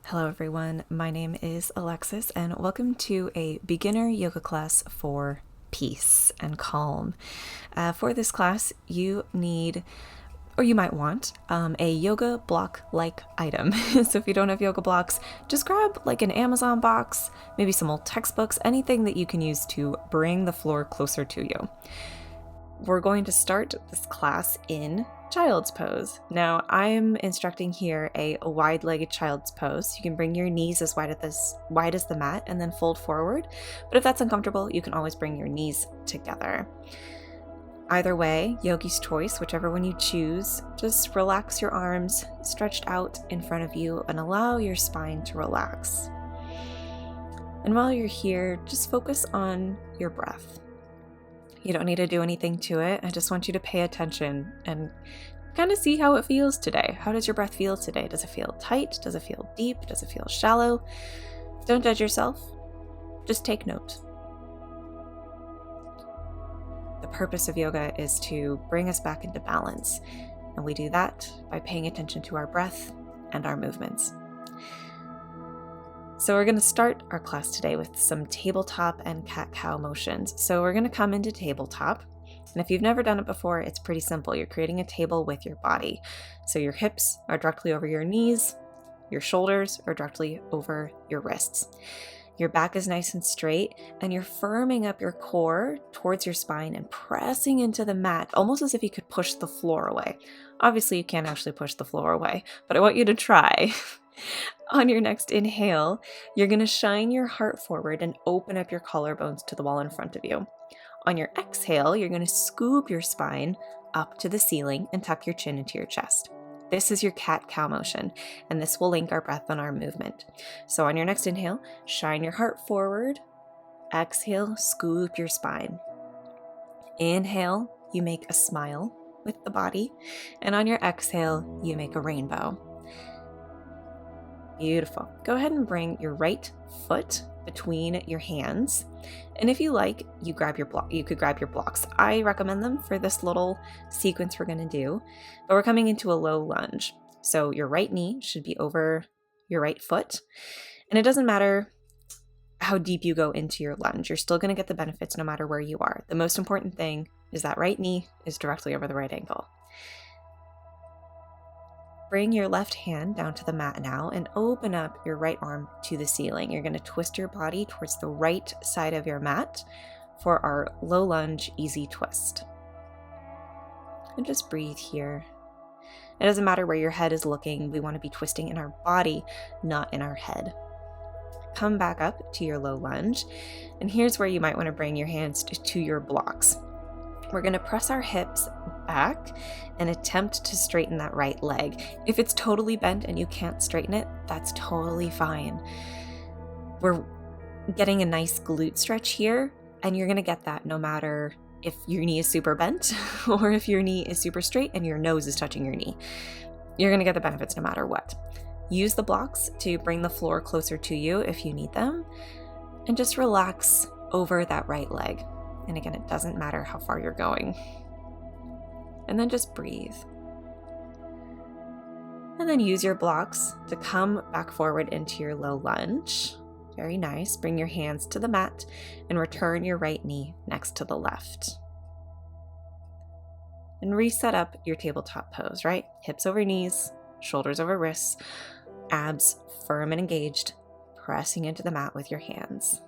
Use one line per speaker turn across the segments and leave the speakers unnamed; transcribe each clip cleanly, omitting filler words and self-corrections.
Hello everyone, my name is Alexis and welcome to a beginner yoga class for peace and calm. For this class, you need, or you might want, a yoga block-like item. So if you don't have yoga blocks, just grab like an Amazon box, maybe some old textbooks, anything that you can use to bring the floor closer to you. We're going to start this class in child's pose. Now, I'm instructing here a wide-legged child's pose. You can bring your knees as wide as the mat and then fold forward. But if that's uncomfortable, you can always bring your knees together. Either way, yogi's choice, whichever one you choose, just relax your arms stretched out in front of you and allow your spine to relax. And while you're here, just focus on your breath. You don't need to do anything to it. I just want you to pay attention and kind of see how it feels today. How does your breath feel today? Does it feel tight? Does it feel deep? Does it feel shallow? Don't judge yourself. Just take note. The purpose of yoga is to bring us back into balance, and we do that by paying attention to our breath and our movements. So we're going to start our class today with some tabletop and cat-cow motions. So we're going to come into tabletop. And if you've never done it before, it's pretty simple. You're creating a table with your body. So your hips are directly over your knees. Your shoulders are directly over your wrists. Your back is nice and straight, and you're firming up your core towards your spine and pressing into the mat, almost as if you could push the floor away. Obviously, you can't actually push the floor away, but I want you to try. On your next inhale, you're going to shine your heart forward and open up your collarbones to the wall in front of you. On your exhale, you're going to scoop your spine up to the ceiling and tuck your chin into your chest. This is your cat-cow motion, and this will link our breath and our movement. So on your next inhale, shine your heart forward. Exhale, scoop your spine. Inhale, you make a smile with the body, and on your exhale, you make a rainbow. Beautiful. Go ahead and bring your right foot between your hands. And if you like, you could grab your blocks. I recommend them for this little sequence we're going to do, but we're coming into a low lunge. So your right knee should be over your right foot. And it doesn't matter how deep you go into your lunge. You're still going to get the benefits no matter where you are. The most important thing is that right knee is directly over the right ankle. Bring your left hand down to the mat now and open up your right arm to the ceiling. You're going to twist your body towards the right side of your mat for our low lunge easy twist. And just breathe here. It doesn't matter where your head is looking. We want to be twisting in our body, not in our head. Come back up to your low lunge. And here's where you might want to bring your hands to your blocks. We're going to press our hips back and attempt to straighten that right leg. If it's totally bent and you can't straighten it, that's totally fine. We're getting a nice glute stretch here, and you're going to get that no matter if your knee is super bent or if your knee is super straight and your nose is touching your knee. You're going to get the benefits no matter what. Use the blocks to bring the floor closer to you if you need them, and just relax over that right leg. And again, it doesn't matter how far you're going. And then just breathe. And then use your blocks to come back forward into your low lunge. Very nice. Bring your hands to the mat and return your right knee next to the left. And reset up your tabletop pose, right? Hips over knees, shoulders over wrists, abs firm and engaged, pressing into the mat with your hands.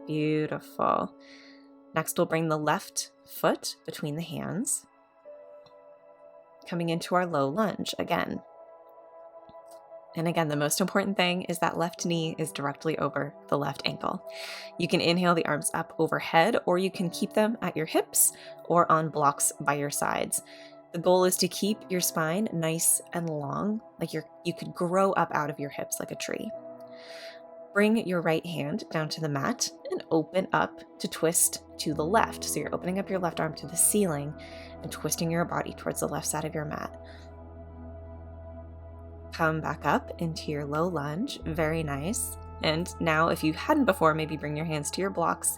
Beautiful. Next, we'll bring the left foot between the hands, coming into our low lunge again. And again, the most important thing is that left knee is directly over the left ankle. You can inhale the arms up overhead, or you can keep them at your hips or on blocks by your sides. The goal is to keep your spine nice and long, like you could grow up out of your hips like a tree. Bring your right hand down to the mat and open up to twist to the left. So you're opening up your left arm to the ceiling and twisting your body towards the left side of your mat. Come back up into your low lunge. Very nice. And now, if you hadn't before, maybe bring your hands to your blocks.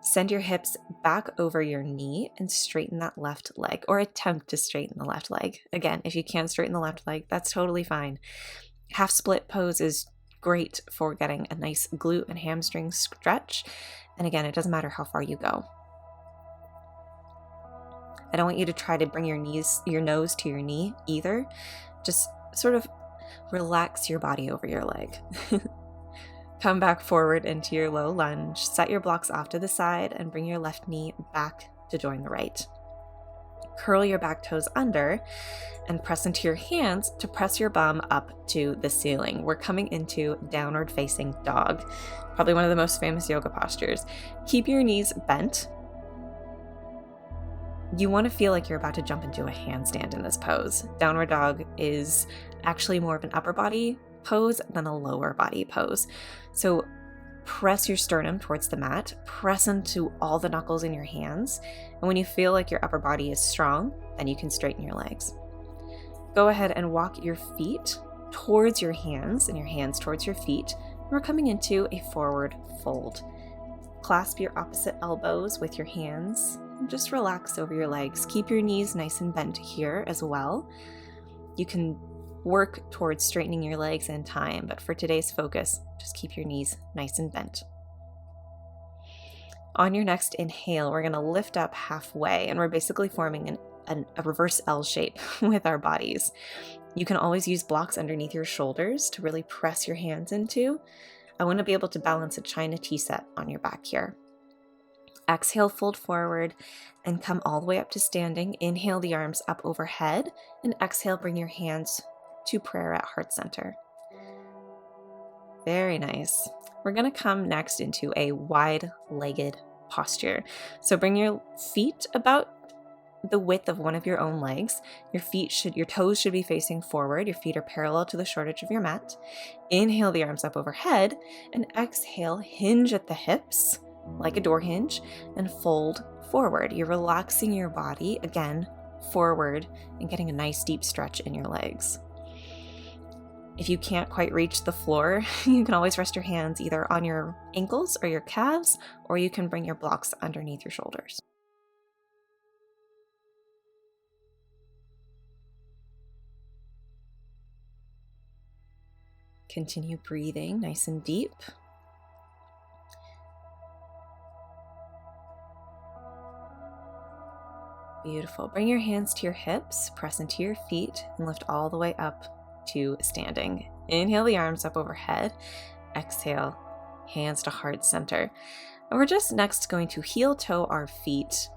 Send your hips back over your knee and straighten that left leg, or attempt to straighten the left leg. Again, if you can't straighten the left leg, that's totally fine. Half split pose is great for getting a nice glute and hamstring stretch. And again, it doesn't matter how far you go. I don't want you to try to bring your nose to your knee either. Just sort of relax your body over your leg. Come back forward into your low lunge. Set your blocks off to the side and bring your left knee back to join the right. Curl your back toes under and press into your hands to press your bum up to the ceiling. We're coming into downward facing dog, probably one of the most famous yoga postures. Keep your knees bent. You want to feel like you're about to jump into a handstand in this pose. Downward dog is actually more of an upper body pose than a lower body pose. So press your sternum towards the mat, press into all the knuckles in your hands, and when you feel like your upper body is strong, then you can straighten your legs. Go ahead and walk your feet towards your hands and your hands towards your feet. We're coming into a forward fold. Clasp your opposite elbows with your hands and just relax over your legs. Keep your knees nice and bent here as well. You can work towards straightening your legs in time, but for today's focus, just keep your knees nice and bent. On your next inhale, we're going to lift up halfway, and we're basically forming a reverse L shape with our bodies. You can always use blocks underneath your shoulders to really press your hands into. I want to be able to balance a China tea set on your back here. Exhale, fold forward and come all the way up to standing. Inhale the arms up overhead, and exhale, bring your hands to prayer at heart center. Very nice. We're going to come next into a wide-legged posture. So bring your feet about the width of one of your own legs. Your toes should be facing forward. Your feet are parallel to the short edge of your mat. Inhale the arms up overhead, and exhale, hinge at the hips like a door hinge and fold forward. You're relaxing your body again forward and getting a nice deep stretch in your legs. If you can't quite reach the floor, you can always rest your hands either on your ankles or your calves, or you can bring your blocks underneath your shoulders. Continue breathing nice and deep. Beautiful. Bring your hands to your hips, press into your feet, and lift all the way up to standing. Inhale the arms up overhead. Exhale, hands to heart center. And we're just next going to heel toe our feet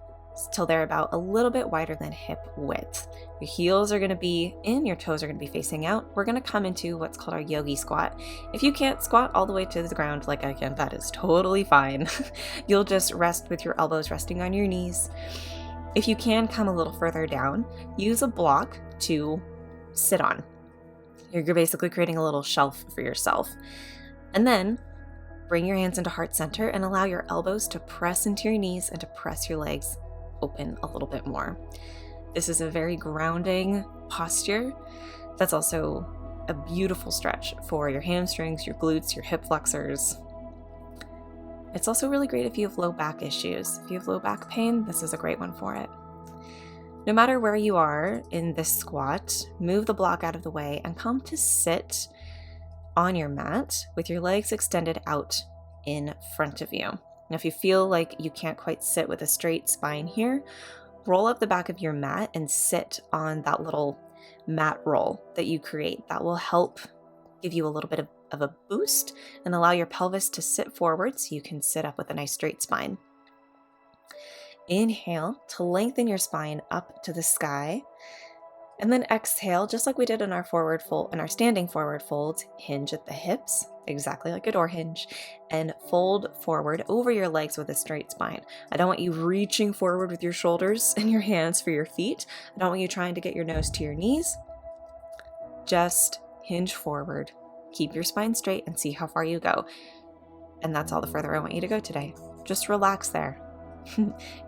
till they're about a little bit wider than hip width. Your heels are going to be in, your toes are going to be facing out. We're going to come into what's called our yogi squat. If you can't squat all the way to the ground like I can, that is totally fine. You'll just rest with your elbows resting on your knees. If you can come a little further down, use a block to sit on. You're basically creating a little shelf for yourself. And then bring your hands into heart center and allow your elbows to press into your knees and to press your legs open a little bit more. This is a very grounding posture. That's also a beautiful stretch for your hamstrings, your glutes, your hip flexors. It's also really great if you have low back issues. If you have low back pain, this is a great one for it. No matter where you are in this squat, move the block out of the way and come to sit on your mat with your legs extended out in front of you. Now, if you feel like you can't quite sit with a straight spine here, roll up the back of your mat and sit on that little mat roll that you create. That will help give you a little bit of a boost and allow your pelvis to sit forward so you can sit up with a nice straight spine. Inhale to lengthen your spine up to the sky, and then exhale, just like we did in our forward fold, in our standing forward folds. Hinge at the hips, exactly like a door hinge, and fold forward over your legs with a straight spine. I don't want you reaching forward with your shoulders and your hands for your feet. I don't want you trying to get your nose to your knees. Just hinge forward, keep your spine straight, and see how far you go. And that's all the further I want you to go today. Just relax there.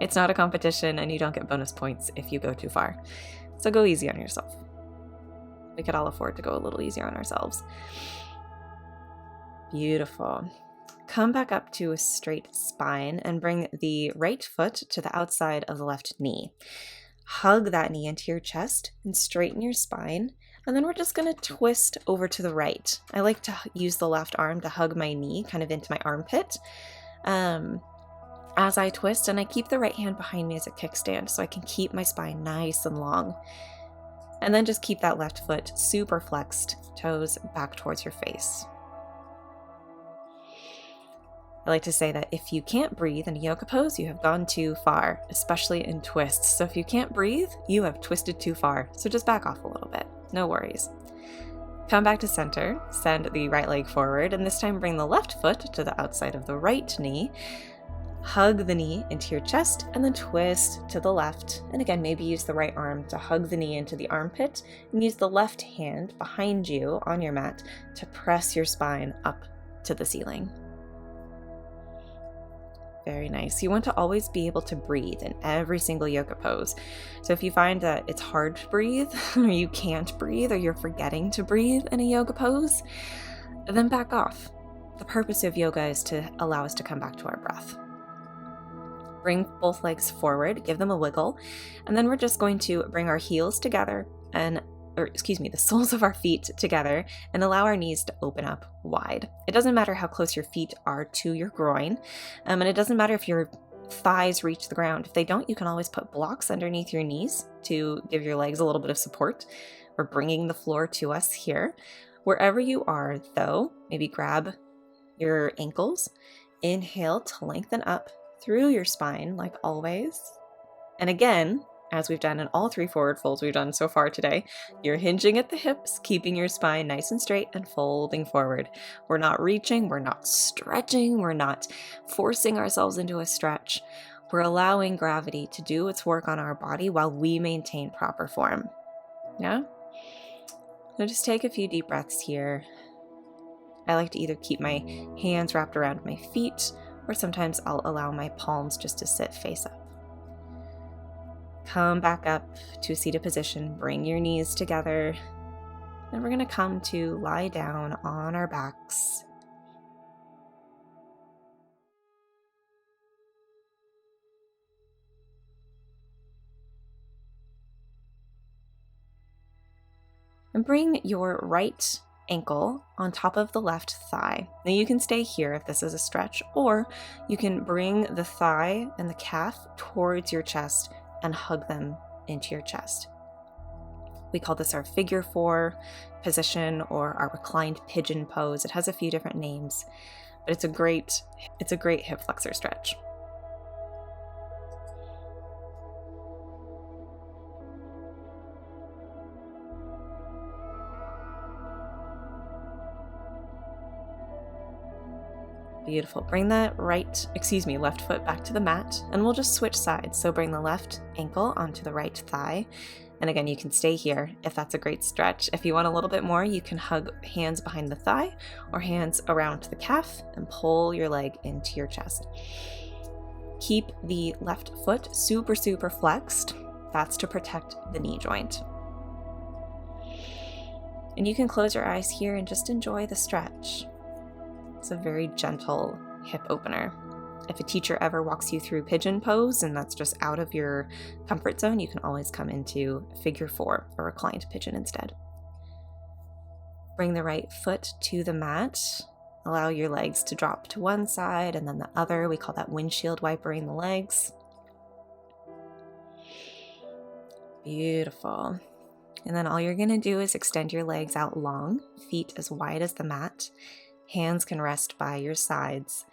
It's not a competition, and you don't get bonus points if you go too far. So go easy on yourself. We could all afford to go a little easier on ourselves. Beautiful. Come back up to a straight spine and bring the right foot to the outside of the left knee. Hug that knee into your chest and straighten your spine. And then we're just going to twist over to the right. I like to use the left arm to hug my knee kind of into my armpit as I twist, and I keep the right hand behind me as a kickstand so I can keep my spine nice and long. And then just keep that left foot super flexed, toes back towards your face. I like to say that if you can't breathe in a yoga pose, you have gone too far, especially in twists. So if you can't breathe, you have twisted too far. So just back off a little bit. No worries. Come back to center, send the right leg forward, and this time bring the left foot to the outside of the right knee. Hug the knee into your chest and then twist to the left. And again, maybe use the right arm to hug the knee into the armpit and use the left hand behind you on your mat to press your spine up to the ceiling. Very nice. You want to always be able to breathe in every single yoga pose. So if you find that it's hard to breathe, or you can't breathe, or you're forgetting to breathe in a yoga pose, then back off. The purpose of yoga is to allow us to come back to our breath. Bring both legs forward, give them a wiggle, and then we're just going to bring our heels together the soles of our feet together and allow our knees to open up wide. It doesn't matter how close your feet are to your groin, and it doesn't matter if your thighs reach the ground. If they don't, you can always put blocks underneath your knees to give your legs a little bit of support. We're bringing the floor to us here. Wherever you are, though, maybe grab your ankles, inhale to lengthen up through your spine like always. And again, as we've done in all 3 forward folds we've done so far today, you're hinging at the hips, keeping your spine nice and straight and folding forward. We're not reaching, we're not stretching, we're not forcing ourselves into a stretch. We're allowing gravity to do its work on our body while we maintain proper form. Yeah? So just take a few deep breaths here. I like to either keep my hands wrapped around my feet, or sometimes I'll allow my palms just to sit face up. Come back up to a seated position, bring your knees together, and we're going to come to lie down on our backs. And bring your right ankle on top of the left thigh. Now you can stay here if this is a stretch, or you can bring the thigh and the calf towards your chest and hug them into your chest. We call this our figure 4 position or our reclined pigeon pose. It has a few different names, but it's a great hip flexor stretch. Beautiful. Bring that left foot back to the mat, and we'll just switch sides. So bring the left ankle onto the right thigh. And again, you can stay here if that's a great stretch. If you want a little bit more, you can hug hands behind the thigh or hands around the calf and pull your leg into your chest. Keep the left foot super, super flexed. That's to protect the knee joint. And you can close your eyes here and just enjoy the stretch. It's a very gentle hip opener. If a teacher ever walks you through pigeon pose and that's just out of your comfort zone, you can always come into figure 4 or reclined pigeon instead. Bring the right foot to the mat. Allow your legs to drop to one side and then the other. We call that windshield wipering the legs. Beautiful. And then all you're going to do is extend your legs out long, feet as wide as the mat. Hands can rest by your sides.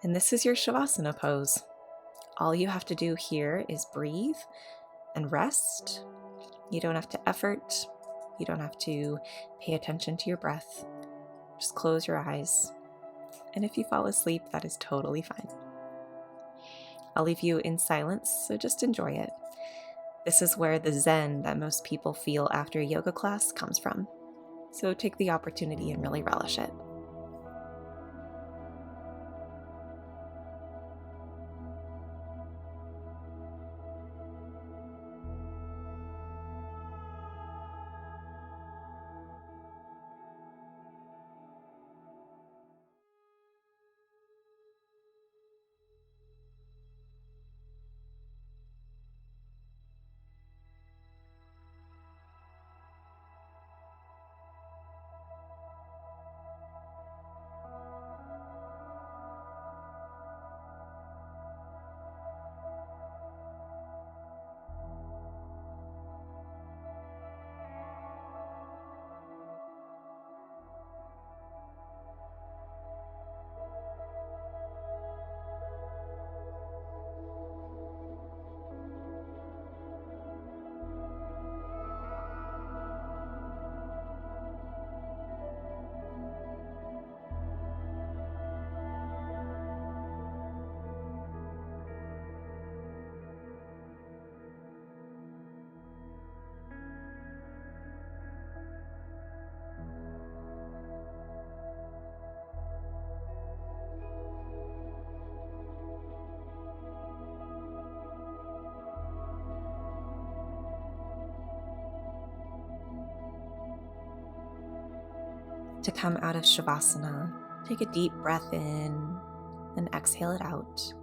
And this is your Shavasana pose. All you have to do here is breathe and rest. You don't have to effort. You don't have to pay attention to your breath. Just close your eyes. And if you fall asleep, that is totally fine. I'll leave you in silence, so just enjoy it. This is where the zen that most people feel after a yoga class comes from. So take the opportunity and really relish it. to come out of Shavasana, take a deep breath in and exhale it out.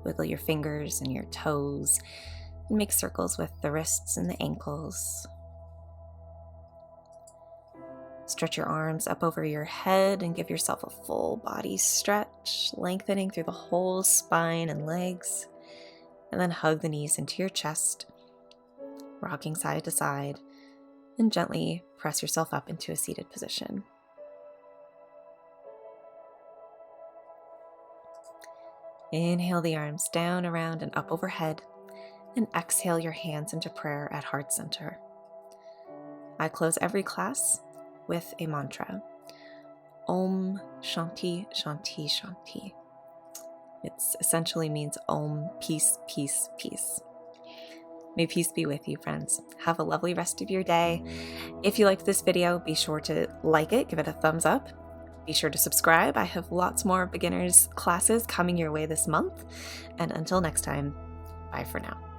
Wiggle your fingers and your toes and make circles with the wrists and the ankles. Stretch your arms up over your head and give yourself a full body stretch, lengthening through the whole spine and legs. And then hug the knees into your chest, rocking side to side, and gently press yourself up into a seated position. Inhale the arms down, around, and up overhead, and exhale your hands into prayer at heart center. I close every class with a mantra. Om Shanti Shanti Shanti. It essentially means Om, peace, peace, peace. May peace be with you, friends. Have a lovely rest of your day. If you liked this video, be sure to like it, give it a thumbs up. Be sure to subscribe. I have lots more beginners classes coming your way this month. And until next time, bye for now.